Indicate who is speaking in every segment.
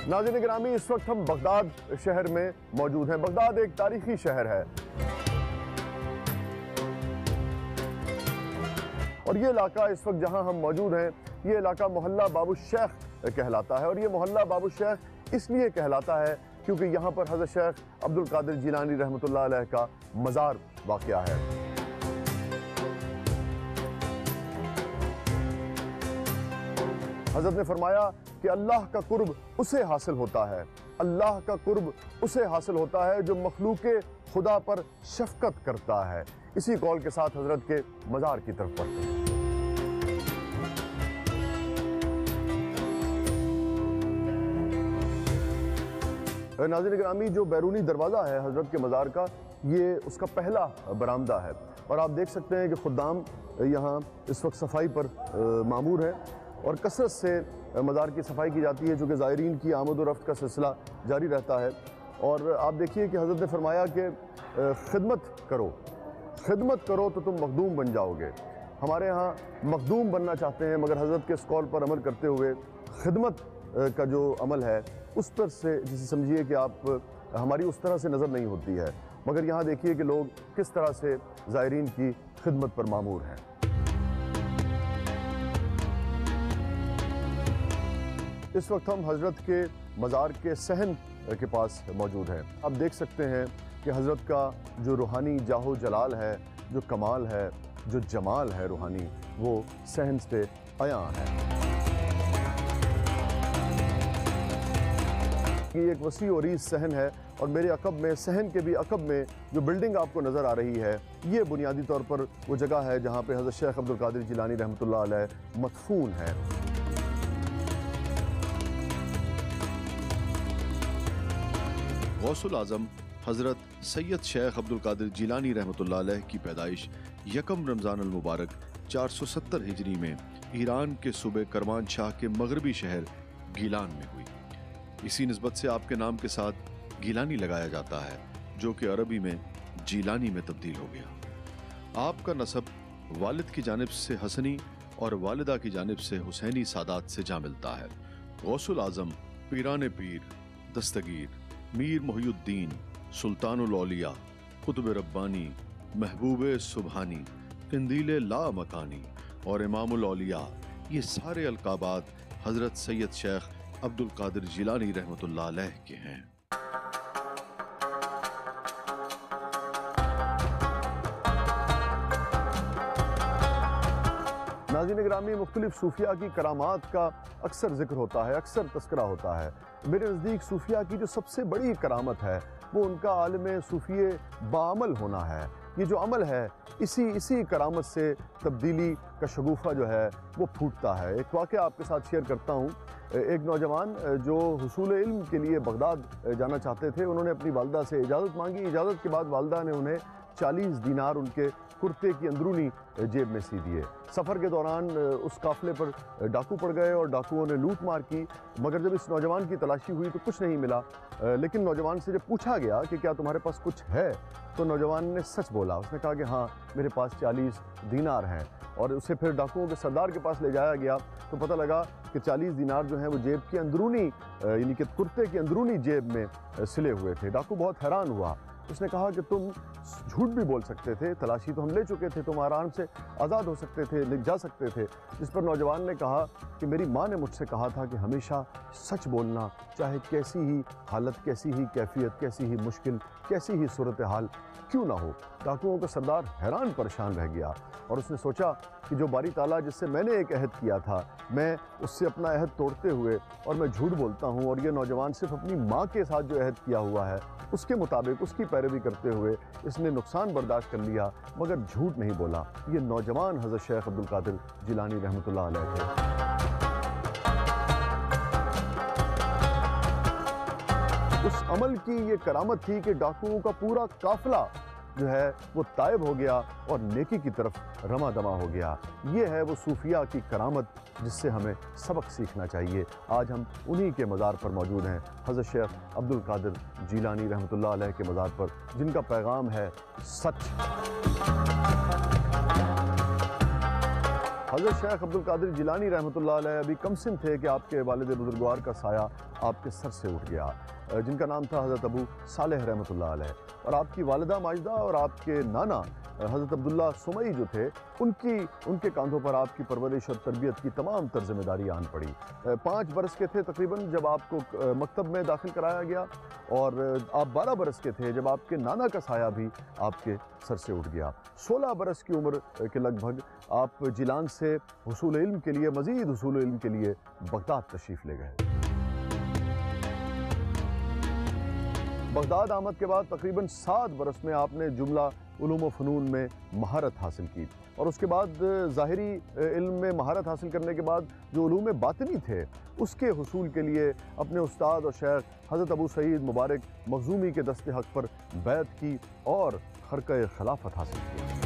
Speaker 1: ناظرین گرامی، اس وقت ہم بغداد شہر میں موجود ہیں۔ بغداد ایک تاریخی شہر ہے اور یہ علاقہ اس وقت جہاں ہم موجود ہیں، یہ علاقہ محلہ باب الشیخ کہلاتا ہے، اور یہ محلہ باب الشیخ اس لیے کہلاتا ہے کیونکہ یہاں پر حضرت شیخ عبد القادر جیلانی رحمۃ اللہ علیہ کا مزار واقع ہے۔ حضرت نے فرمایا کہ اللہ کا قرب اسے حاصل ہوتا ہے، اللہ کا قرب اسے حاصل ہوتا ہے جو مخلوق خدا پر شفقت کرتا ہے۔ اسی قول کے ساتھ حضرت کے مزار کی طرف بڑھتے ہیں۔ ناظرین گرامی، جو بیرونی دروازہ ہے حضرت کے مزار کا، یہ اس کا پہلا برآمدہ ہے، اور آپ دیکھ سکتے ہیں کہ خدام یہاں اس وقت صفائی پر مامور ہیں اور کثرت سے مزار کی صفائی کی جاتی ہے، جو کہ زائرین کی آمد و رفت کا سلسلہ جاری رہتا ہے۔ اور آپ دیکھیے کہ حضرت نے فرمایا کہ خدمت کرو تو تم مخدوم بن جاؤ گے۔ ہمارے ہاں مخدوم بننا چاہتے ہیں، مگر حضرت کے اس قول پر عمل کرتے ہوئے خدمت کا جو عمل ہے اس پر سے جسے سمجھیے کہ آپ ہماری اس طرح سے نظر نہیں ہوتی ہے، مگر یہاں دیکھیے کہ لوگ کس طرح سے زائرین کی خدمت پر مامور ہیں۔ اس وقت ہم حضرت کے مزار کے صحن کے پاس موجود ہیں۔ آپ دیکھ سکتے ہیں کہ حضرت کا جو روحانی جاہ و جلال ہے، جو کمال ہے، جو جمال ہے روحانی، وہ صحن سے عیاں ہے۔ یہ ایک وسیع و عریض صحن ہے، اور میرے عقب میں، صحن کے بھی عقب میں جو بلڈنگ آپ کو نظر آ رہی ہے، یہ بنیادی طور پر وہ جگہ ہے جہاں پہ حضرت شیخ عبد القادر جیلانی رحمۃ اللہ علیہ مدفون ہے۔
Speaker 2: غوث العظم حضرت سید شیخ عبد القادر جیلانی رحمۃ اللہ علیہ کی پیدائش 1 رمضان المبارک 470 ہجری میں ایران کے صوبے کرمان شاہ کے مغربی شہر گیلان میں ہوئی۔ اسی نسبت سے آپ کے نام کے ساتھ گیلانی لگایا جاتا ہے، جو کہ عربی میں جیلانی میں تبدیل ہو گیا۔ آپ کا نسب والد کی جانب سے حسنی اور والدہ کی جانب سے حسینی سادات سے جا ملتا ہے۔ غوث العظم پیران پیر، دستگیر، میر محی الدین، سلطان الاولیاء، قطب ربانی، محبوب سبحانی، قندیل لا مکانی اور امام الاولیاء، یہ سارے القابات حضرت سید شیخ عبد القادر جیلانی رحمۃ اللہ علیہ کے ہیں۔
Speaker 1: ناظرین گرامی، مختلف صوفیاء کی کرامات کا اکثر ذکر ہوتا ہے، اکثر تذکرہ ہوتا ہے۔ میرے نزدیک صوفیاء کی جو سب سے بڑی کرامت ہے وہ ان کا عالم صوفی باعمل ہونا ہے۔ یہ جو عمل ہے، اسی کرامت سے تبدیلی کا شگوفہ جو ہے وہ پھوٹتا ہے۔ ایک واقعہ آپ کے ساتھ شیئر کرتا ہوں۔ ایک نوجوان جو حصول علم کے لیے بغداد جانا چاہتے تھے، انہوں نے اپنی والدہ سے اجازت مانگی۔ اجازت کے بعد والدہ نے انہیں 40 دینار ان کے کرتے کی اندرونی جیب میں سی دیے۔ سفر کے دوران اس قافلے پر ڈاکو پڑ گئے اور ڈاکوؤں نے لوٹ مار کی، مگر جب اس نوجوان کی تلاشی ہوئی تو کچھ نہیں ملا۔ لیکن نوجوان سے جب پوچھا گیا کہ کیا تمہارے پاس کچھ ہے، تو نوجوان نے سچ بولا۔ اس نے کہا کہ ہاں، میرے پاس 40 دینار ہیں، اور اسے پھر ڈاکوؤں کے سردار کے پاس لے جایا گیا تو پتہ لگا کہ 40 دینار جو ہیں وہ جیب کی اندرونی یعنی کہ کرتے کی اندرونی جیب میں سلے ہوئے تھے۔ ڈاکو بہت حیران ہوا۔ اس نے کہا کہ تم جھوٹ بھی بول سکتے تھے، تلاشی تو ہم لے چکے تھے، تم آرام سے آزاد ہو سکتے تھے، جا سکتے تھے۔ جس پر نوجوان نے کہا کہ میری ماں نے مجھ سے کہا تھا کہ ہمیشہ سچ بولنا، چاہے کیسی ہی حالت، کیسی ہی کیفیت، کیسی ہی مشکل، کیسی ہی صورتحال کیوں نہ ہو۔ ڈاکوؤں کا سردار حیران پریشان رہ گیا، اور اس نے سوچا کہ جو باری تعالیٰ جس سے میں نے ایک عہد کیا تھا، میں اس سے اپنا عہد توڑتے ہوئے اور میں جھوٹ بولتا ہوں، اور یہ نوجوان صرف اپنی ماں کے ساتھ جو عہد کیا ہوا ہے اس کے مطابق اس کی پیروی کرتے ہوئے اس نے نقصان برداشت کر لیا، مگر جھوٹ نہیں بولا۔ یہ نوجوان حضرت شیخ عبد القادر جیلانی رحمۃ اللہ علیہ تھے۔ اس عمل کی یہ کرامت تھی کہ ڈاکوؤں کا پورا قافلہ جو ہے وہ طائب ہو گیا اور نیکی کی طرف رواں دواں ہو گیا۔ یہ ہے وہ صوفیاء کی کرامت جس سے ہمیں سبق سیکھنا چاہیے۔ آج ہم انہی کے مزار پر موجود ہیں، حضرت شیخ عبد القادر جیلانی رحمۃ اللہ علیہ کے مزار پر، جن کا پیغام ہے سچ۔ حضرت شیخ عبد القادر جیلانی رحمۃ اللہ علیہ ابھی کم سن تھے کہ آپ کے والد بزرگوار کا سایہ آپ کے سر سے اٹھ گیا، جن کا نام تھا حضرت ابو صالح رحمۃ اللہ علیہ، اور آپ کی والدہ ماجدہ اور آپ کے نانا حضرت عبداللہ سمئی جو تھے، ان کے کاندھوں پر آپ کی پرورش اور تربیت کی تمام تر ذمہ داری آن پڑی۔ 5 برس کے تھے تقریباً جب آپ کو مکتب میں داخل کرایا گیا، اور آپ 12 برس کے تھے جب آپ کے نانا کا سایہ بھی آپ کے سر سے اٹھ گیا۔ 16 برس کی عمر کے لگ بھگ آپ جیلان سے حصول علم کے لیے، مزید حصول علم کے لیے بغداد تشریف لے گئے۔ بغداد آمد کے بعد تقریباً 7 برس میں آپ نے جملہ علوم و فنون میں مہارت حاصل کی، اور اس کے بعد ظاہری علم میں مہارت حاصل کرنے کے بعد جو علوم باطنی تھے اس کے حصول کے لیے اپنے استاد اور شیخ حضرت ابو سعید مبارک مخزومی کے دست حق پر بیعت کی اور خرقہ خلافت حاصل کی۔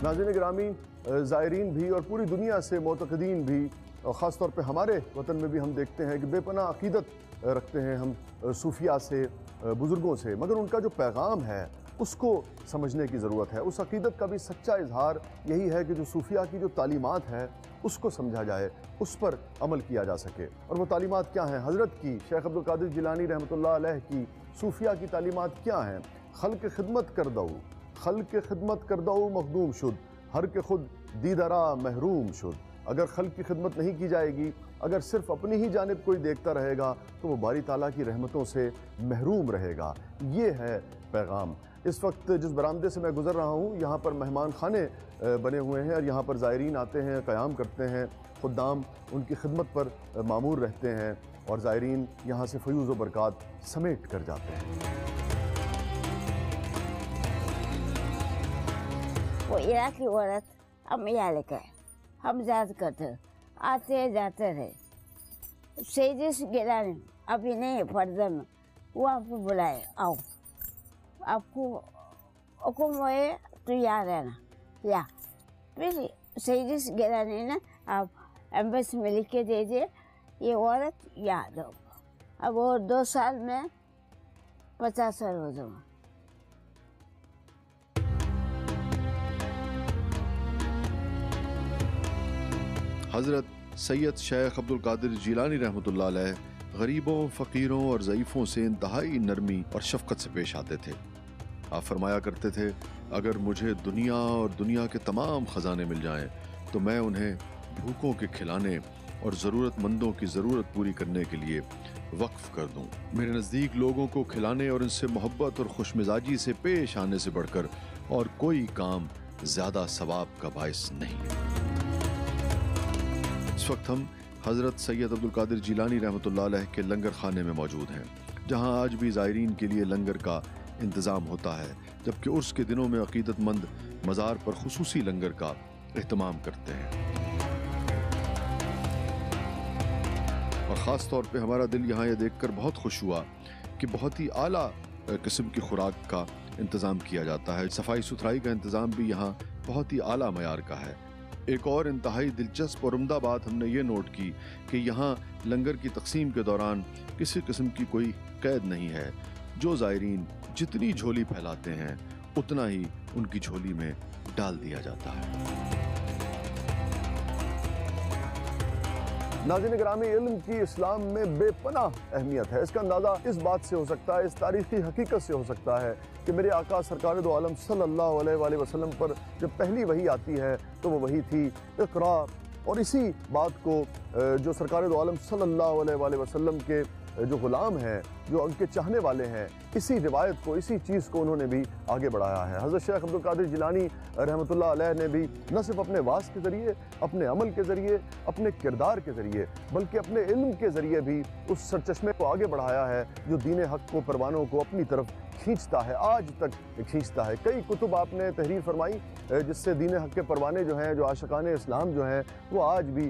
Speaker 1: ناظرین گرامی، زائرین بھی اور پوری دنیا سے معتقدین بھی، اور خاص طور پہ ہمارے وطن میں بھی ہم دیکھتے ہیں کہ بے پناہ عقیدت رکھتے ہیں ہم صوفیاء سے، بزرگوں سے، مگر ان کا جو پیغام ہے اس کو سمجھنے کی ضرورت ہے۔ اس عقیدت کا بھی سچا اظہار یہی ہے کہ جو صوفیاء کی جو تعلیمات ہے اس کو سمجھا جائے، اس پر عمل کیا جا سکے۔ اور وہ تعلیمات کیا ہیں؟ حضرت کی، شیخ عبد القادر جیلانی رحمۃ اللہ علیہ کی صوفیاء کی تعلیمات کیا ہیں؟ خلق خدمت کر دو، خلق خدمت کر دو مخدوم شد، ہر کے خود دیدرا محروم شد۔ اگر خلق کی خدمت نہیں کی جائے گی، اگر صرف اپنی ہی جانب کوئی دیکھتا رہے گا تو وہ باری تعالیٰ کی رحمتوں سے محروم رہے گا۔ یہ ہے پیغام۔ اس وقت جس برآمدے سے میں گزر رہا ہوں یہاں پر مہمان خانے بنے ہوئے ہیں، اور یہاں پر زائرین آتے ہیں، قیام کرتے ہیں، خدام ان کی خدمت پر مامور رہتے ہیں، اور زائرین یہاں سے فیوز و برکات سمیٹ کر جاتے ہیں۔
Speaker 3: وہ عراقی عورت ہم یہاں لے کے ہم یاد کرتے آتے جاتے رہے۔ سیدس گیلانی ابھی نہیں پردہ میں، وہ آپ کو بلائے، آؤ آپ کو حکم ہوئے تو یاد رہنا، یا پھر سیدس گیلانی نا آپ ایمبیسی میں لکھ کے دے دیے، یہ عورت یاد ہو۔ اب وہ 2 سال میں 50 سال ہو جاؤں۔
Speaker 2: حضرت سید شیخ عبد القادر جیلانی رحمۃ اللہ علیہ غریبوں، فقیروں اور ضعیفوں سے انتہائی نرمی اور شفقت سے پیش آتے تھے۔ آپ فرمایا کرتے تھے، اگر مجھے دنیا اور دنیا کے تمام خزانے مل جائیں تو میں انہیں بھوکوں کے کھلانے اور ضرورت مندوں کی ضرورت پوری کرنے کے لیے وقف کر دوں۔ میرے نزدیک لوگوں کو کھلانے اور ان سے محبت اور خوش مزاجی سے پیش آنے سے بڑھ کر اور کوئی کام زیادہ ثواب کا باعث نہیں۔ اس وقت ہم حضرت سید عبد القادر جیلانی رحمۃ اللہ علیہ کے لنگر خانے میں موجود ہیں، جہاں آج بھی زائرین کے لیے لنگر کا انتظام ہوتا ہے، جبکہ عرس کے دنوں میں عقیدت مند مزار پر خصوصی لنگر کا اہتمام کرتے ہیں۔ اور خاص طور پہ ہمارا دل یہاں یہ دیکھ کر بہت خوش ہوا کہ بہت ہی اعلیٰ قسم کی خوراک کا انتظام کیا جاتا ہے۔ صفائی ستھرائی کا انتظام بھی یہاں بہت ہی اعلیٰ معیار کا ہے۔ ایک اور انتہائی دلچسپ اور عمدہ بات ہم نے یہ نوٹ کی کہ یہاں لنگر کی تقسیم کے دوران کسی قسم کی کوئی قید نہیں ہے۔ جو زائرین جتنی جھولی پھیلاتے ہیں اتنا ہی ان کی جھولی میں ڈال دیا جاتا ہے۔
Speaker 1: ناظرین گرامی، علم کی اسلام میں بے پناہ اہمیت ہے۔ اس کا اندازہ اس بات سے ہو سکتا ہے، اس تاریخی حقیقت سے ہو سکتا ہے کہ میرے آقا سرکار دو عالم صلی اللہ علیہ وآلہ وسلم پر جب پہلی وحی آتی ہے تو وہ وحی تھی اقرا، اور اسی بات کو جو سرکار دو عالم صلی اللہ علیہ وآلہ وسلم کے جو غلام ہیں، جو ان کے چاہنے والے ہیں، اسی روایت کو، اسی چیز کو انہوں نے بھی آگے بڑھایا ہے۔ حضرت شیخ عبد القادر جیلانی رحمۃ اللہ علیہ نے بھی نہ صرف اپنے واعظ کے ذریعے، اپنے عمل کے ذریعے، اپنے کردار کے ذریعے، بلکہ اپنے علم کے ذریعے بھی اس سرچشمے کو آگے بڑھایا ہے جو دین حق کو، پروانوں کو اپنی طرف کھینچتا ہے، آج تک کھینچتا ہے۔ کئی کتب آپ نے تحریر فرمائی جس سے دین حق کے پروانے جو ہیں، جو عاشقان اسلام جو ہیں، وہ آج بھی